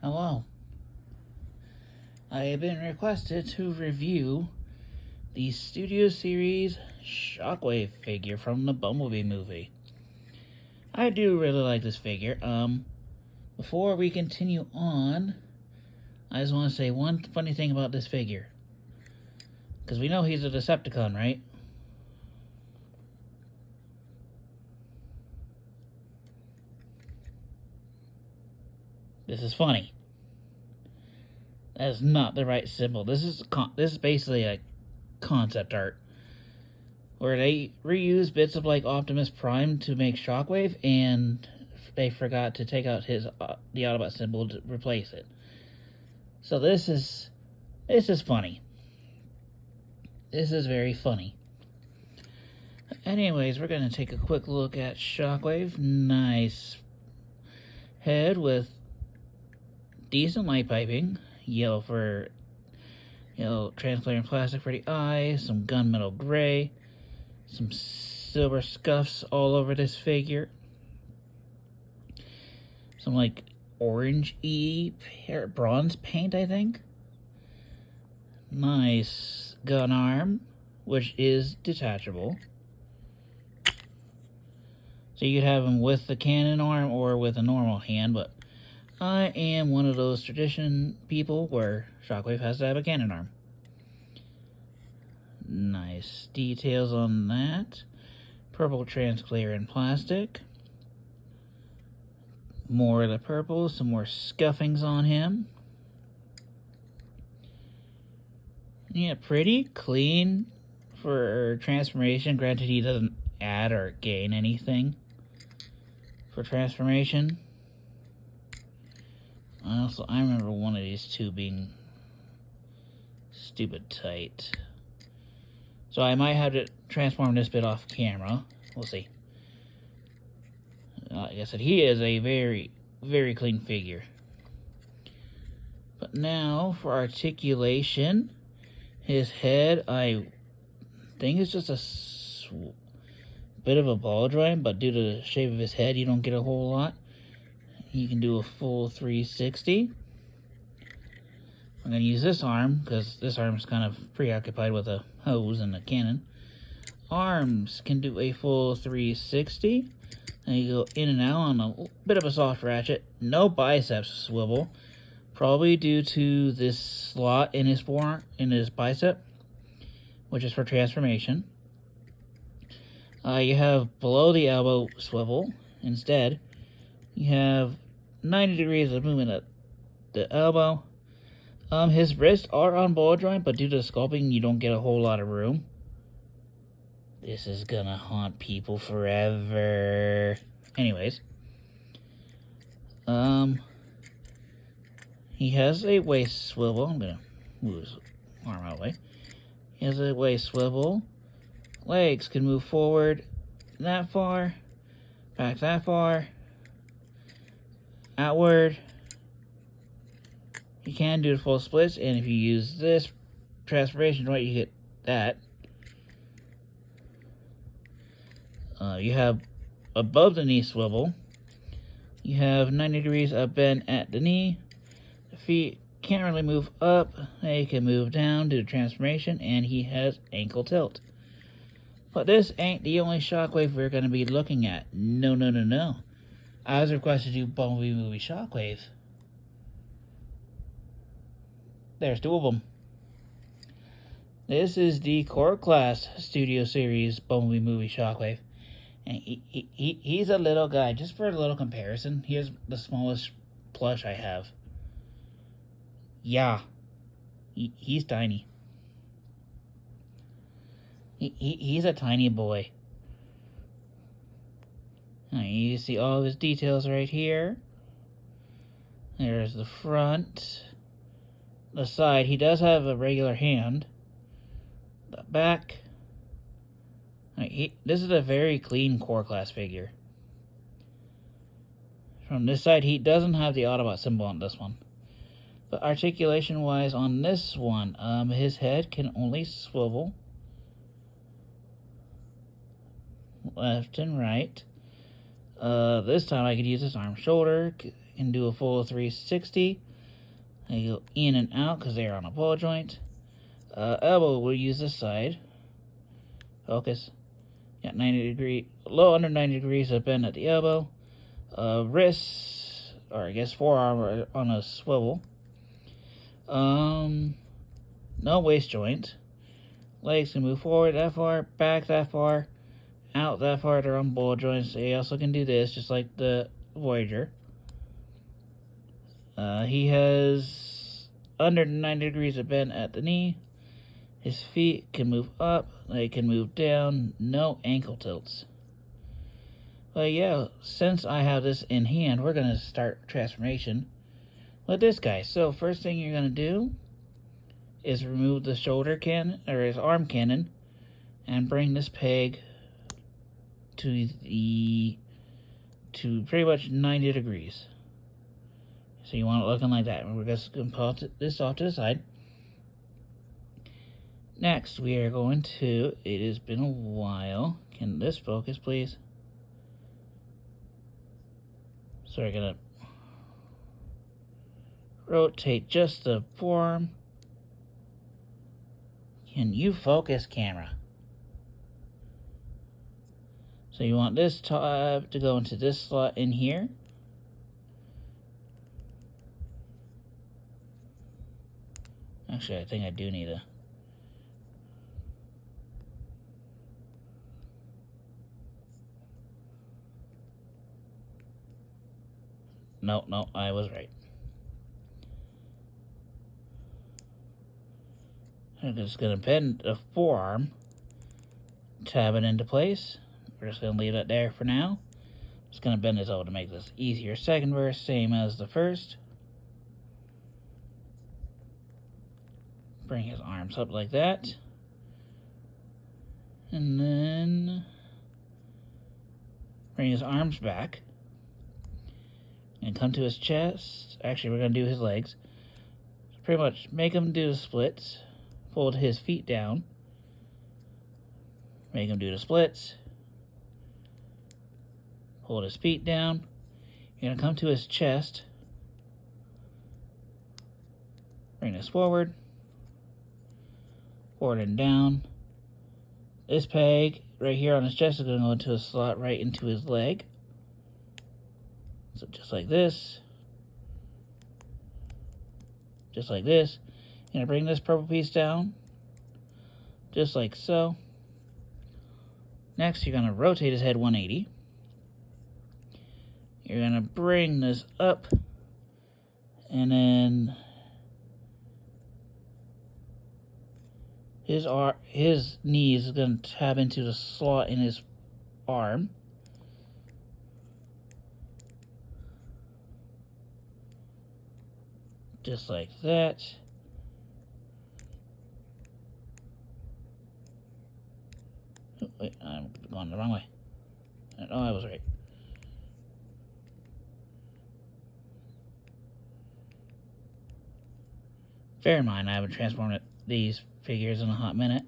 Hello. I have been requested to review the Studio Series Shockwave figure from the Bumblebee movie. I do really like this figure. Before we continue on, I just want to say one funny thing about this figure. Because we know he's a Decepticon, right? This is funny. That is not the right symbol. This is basically a concept art where they reuse bits of like Optimus Prime to make Shockwave, and they forgot to take out his the Autobot symbol to replace it. So this is funny. This is very funny. Anyways, we're gonna take a quick look at Shockwave. Nice head with decent light piping. Yellow for transparent plastic for the eyes, some gunmetal gray, some silver scuffs all over this figure, some like orange-y bronze paint, I think. Nice gun arm, which is detachable. So you could have him with the cannon arm or with a normal hand, but I am one of those tradition people where Shockwave has to have a cannon arm. Nice details on that. Purple transparent plastic. More of the purple, some more scuffings on him. Yeah, pretty clean for transformation. Granted, he doesn't add or gain anything for transformation. Also, I remember one of these two being stupid tight. So I might have to transform this bit off camera. We'll see. Like I said, he is a very, very clean figure. But now, for articulation, his head, I think it's just a bit of a ball joint, but due to the shape of his head, you don't get a whole lot. You can do a full 360. I'm going to use this arm, because this arm is kind of preoccupied with a hose and a cannon. Arms can do a full 360. And you go in and out on a bit of a soft ratchet. No biceps swivel. Probably due to this slot in his bicep, which is for transformation. You have below the elbow swivel instead. You have 90 degrees of movement at the elbow. His wrists are on ball joint, but due to the sculpting, you don't get a whole lot of room. This is gonna haunt people forever. Anyways. He has a waist swivel. I'm gonna move his arm out of the way. He has a waist swivel. Legs can move forward that far, back that far, outward. You can do the full splits, and if you use this transformation joint, you get that. You have above the knee swivel. You have 90 degrees of bend at the knee. The feet can't really move up. They can move down due to transformation, and he has ankle tilt. But this ain't the only Shockwave we're going to be looking at. No, no, no, no. I was requested to do Bumblebee movie Shockwave. There's two of them. This is the Core Class Studio Series Bumblebee movie Shockwave. And he's a little guy. Just for a little comparison, here's the smallest plush I have. Yeah. He's tiny. He's a tiny boy. Now, you see all of his details right here. There's the front. The side, he does have a regular hand. The back. This is a very clean Core Class figure. From this side, he doesn't have the Autobot symbol on this one. But articulation-wise on this one, his head can only swivel left and right. This time I could use this arm shoulder and do a full 360. They go in and out because they're on a ball joint. Elbow, we'll use this side. Focus. Got 90 degree, low under 90 degrees of bend at the elbow. Wrist, or I guess forearm are on a swivel. No waist joint. Legs can move forward that far, back that far, out that far. They're on ball joints. They also can do this, just like the Voyager. He has under 90 degrees of bend at the knee. His feet can move up, they can move down, no ankle tilts. But yeah, since I have this in hand, we're going to start transformation with this guy. So first thing you're going to do is remove the shoulder cannon, or his arm cannon, and bring this peg to pretty much 90 degrees. So you want it looking like that. We're just going to pull this off to the side. Next, we are going to, it has been a while. Can this focus, please? So we're going to rotate just the forearm. Can you focus, camera? So you want this tab to go into this slot in here. Actually, I think I do need a... No, I was right. I'm just going to bend the forearm, tab it into place. We're just going to leave it there for now. Just going to bend this over to make this easier. Second verse, same as the first. Bring his arms up like that. And then bring his arms back. And come to his chest. Actually, we're going to do his legs. Pretty much make him do the splits. Fold his feet down. Make him do the splits. Hold his feet down. You're going to come to his chest. Bring this forward. Forward and down. This peg right here on his chest is going to go into a slot right into his leg. So just like this. Just like this. You're going to bring this purple piece down. Just like so. Next, you're going to rotate his head 180. You're going to bring this up. And then his knee is going to tab into the slot in his arm. Just like that. Oh, wait, I'm going the wrong way. Oh, I was right. Bear in mind, I haven't transformed these figures in a hot minute.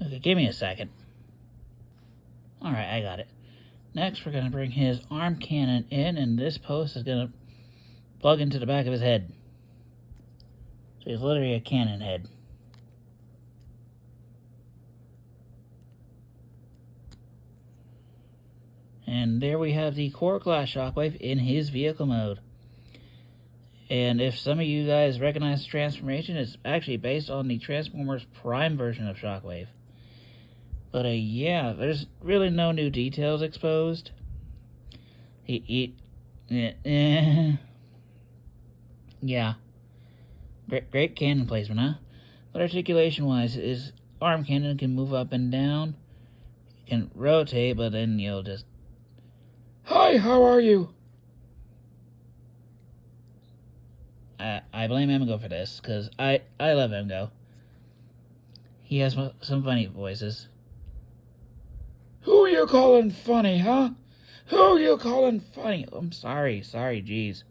Okay, give me a second. Alright, I got it. Next, we're going to bring his arm cannon in, and this post is going to plug into the back of his head. So he's literally a cannon head. And there we have the core class Shockwave in his vehicle mode. And if some of you guys recognize the transformation, it's actually based on the Transformers Prime version of Shockwave. But yeah, there's really no new details exposed. Yeah. Great cannon placement, huh? But articulation-wise, his arm cannon can move up and down. It can rotate, but then you'll just... Hi, how are you? I blame Emgo for this, because I love Emgo. He has some funny voices. Who you calling funny, huh? Who you calling funny? I'm sorry, jeez.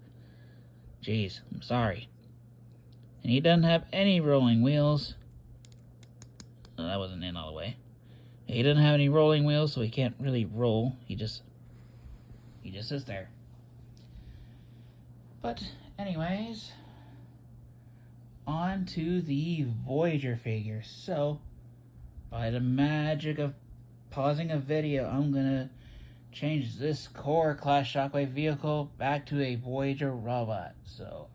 Jeez, I'm sorry. And he doesn't have any rolling wheels. Oh, that wasn't in all the way. He doesn't have any rolling wheels, so he can't really roll. He just sits there. But anyways, on to the Voyager figure. So, by the magic of pausing a video, I'm gonna change this core class Shockwave vehicle back to a Voyager robot. So,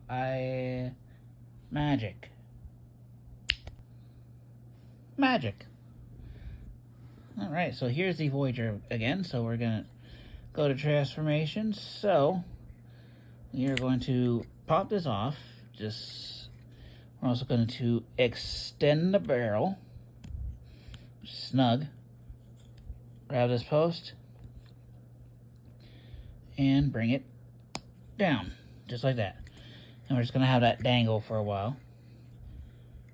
magic. Alright, so here's the Voyager again. So we're gonna go to transformation. So we are going to pop this off. We're also going to extend the barrel. Snug. Grab this post and bring it down, just like that. And we're just gonna have that dangle for a while.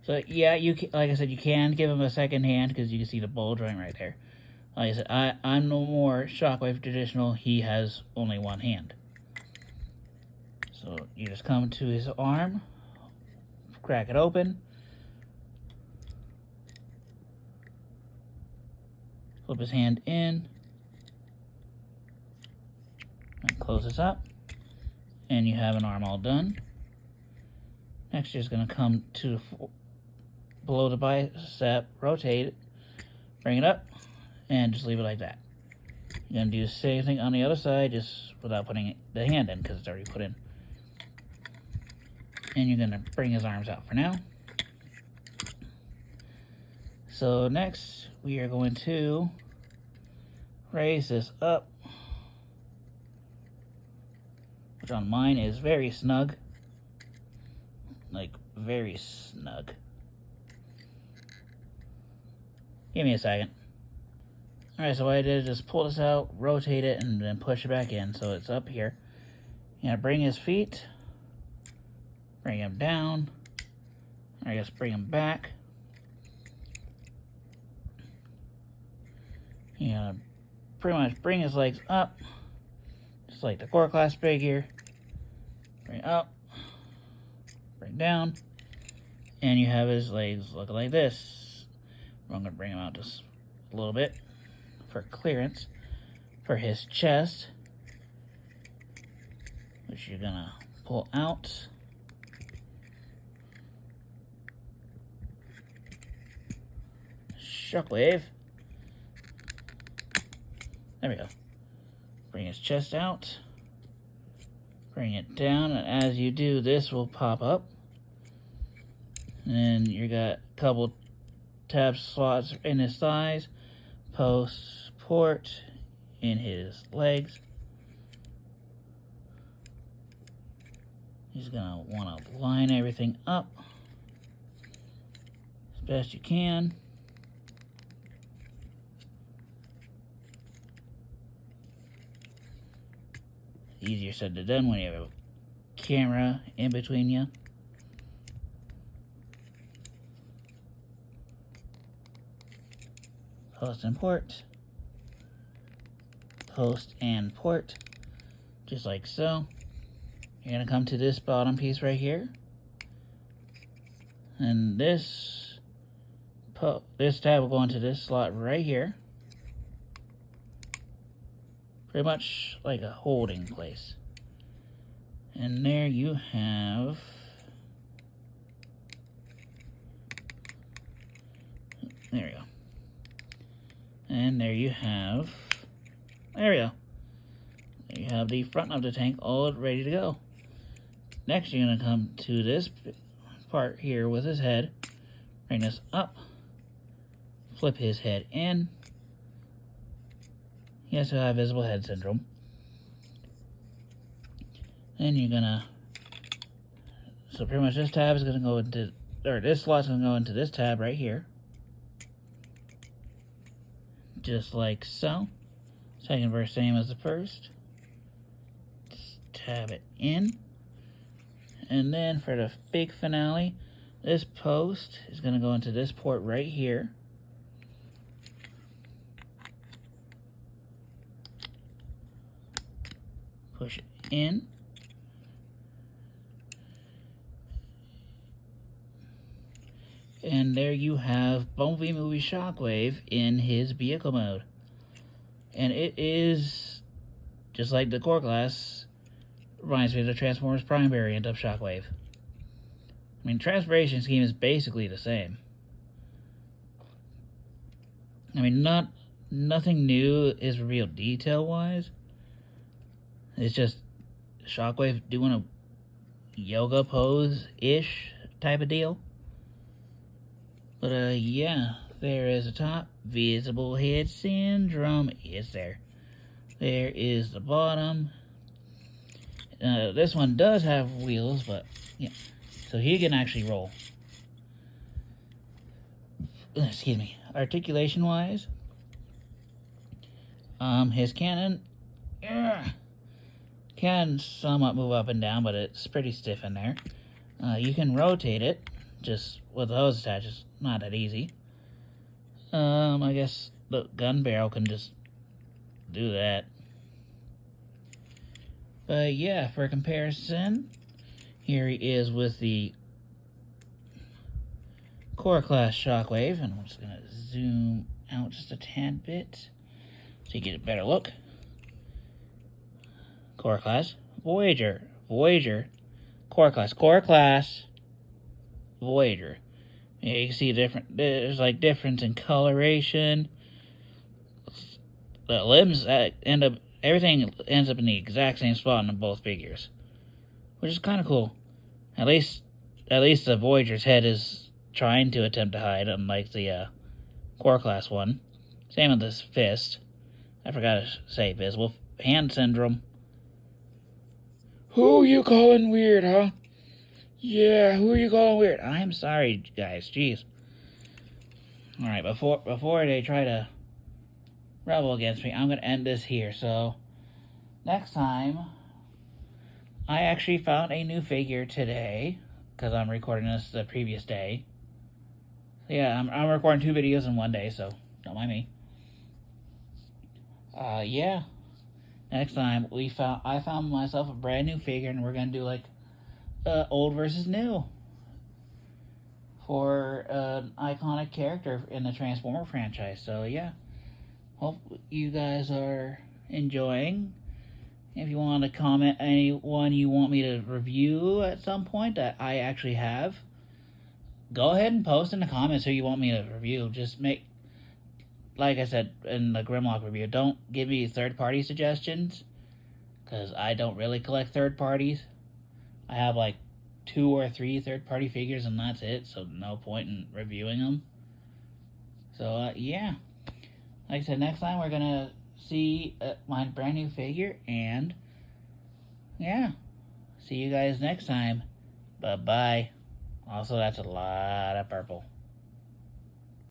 So yeah, like I said, you can give him a second hand because you can see the ball joint right there. Like I said, I'm no more Shockwave traditional. He has only one hand. So you just come to his arm, crack it open, flip his hand in, and close this up, and you have an arm all done. Next, you're just going to come to below the bicep, rotate it, bring it up, and just leave it like that. You're going to do the same thing on the other side, just without putting the hand in, because it's already put in. And you're going to bring his arms out for now. So next, we are going to raise this up, which on mine is very snug. Like, very snug. Give me a second. Alright, so what I did is just pull this out, rotate it, and then push it back in. So it's up here. You're gonna bring his feet, bring him down, I guess bring him back. You're gonna pretty much bring his legs up, just like the core class figure. Bring up, bring down, and you have his legs looking like this. I'm gonna bring him out just a little bit for clearance for his chest, which you're gonna pull out. Shockwave. There we go. Bring his chest out. Bring it down, and as you do, this will pop up. And then you got a couple tab slots in his thighs, post, port, in his legs. He's gonna want to line everything up as best you can. Easier said than done when you have a camera in between you. Post and port. Post and port. Just like so. You're going to come to this bottom piece right here. And this tab will go into this slot right here. Pretty much like a holding place. And there you have there we go. And there you have there we go. There you have the front of the tank all ready to go. Next you're gonna come to this part here with his head. Bring this up. Flip his head in. He has to have visible head syndrome. And you're gonna, so pretty much this tab is gonna go into, or this slot's gonna go into this tab right here. Just like so. Second verse same as the first. Just tab it in. And then for the big finale, this post is gonna go into this port right here. Push it in. And there you have Bumblebee Movie Shockwave in his vehicle mode. And it is, just like the core class, reminds me of the Transformers Prime variant of Shockwave. I mean, transportation scheme is basically the same. I mean, nothing new is revealed detail-wise. It's just Shockwave doing a yoga pose-ish type of deal. But, yeah, there is a top. Visible head syndrome is there. There is the bottom. This one does have wheels, but, yeah. So he can actually roll. Excuse me. Articulation-wise, his cannon can somewhat move up and down, but it's pretty stiff in there. You can rotate it, just with the hose attached. It's not that easy. I guess the gun barrel can just do that. But yeah, for comparison, here he is with the core class Shockwave, and I'm just gonna zoom out just a tad bit so you get a better look. Core class, Voyager, core class, Voyager. Yeah, you can see there's like difference in coloration. The limbs everything ends up in the exact same spot in both figures, which is kind of cool. At least the Voyager's head is trying to attempt to hide, unlike the core class one. Same with this fist. I forgot to say visible hand syndrome. Who you calling weird, huh? Yeah, who are you calling weird? I'm sorry, guys. Jeez. All right, before they try to rebel against me, I'm gonna end this here. So next time, I actually found a new figure today because I'm recording this the previous day. Yeah, I'm recording 2 videos in one day, so don't mind me. Yeah. Next time I found myself a brand new figure, and we're gonna do like old versus new for an iconic character in the Transformer franchise. So yeah, hope you guys are enjoying. If you want to comment anyone you want me to review at some point that I actually have, go ahead and post in the comments who you want me to review. Just like I said in the Grimlock review, don't give me third-party suggestions, because I don't really collect third parties. I have like 2 or 3 third-party figures, and that's it, so no point in reviewing them. So, yeah. Like I said, next time we're gonna see my brand new figure, and yeah. See you guys next time. Bye-bye. Also, that's a lot of purple.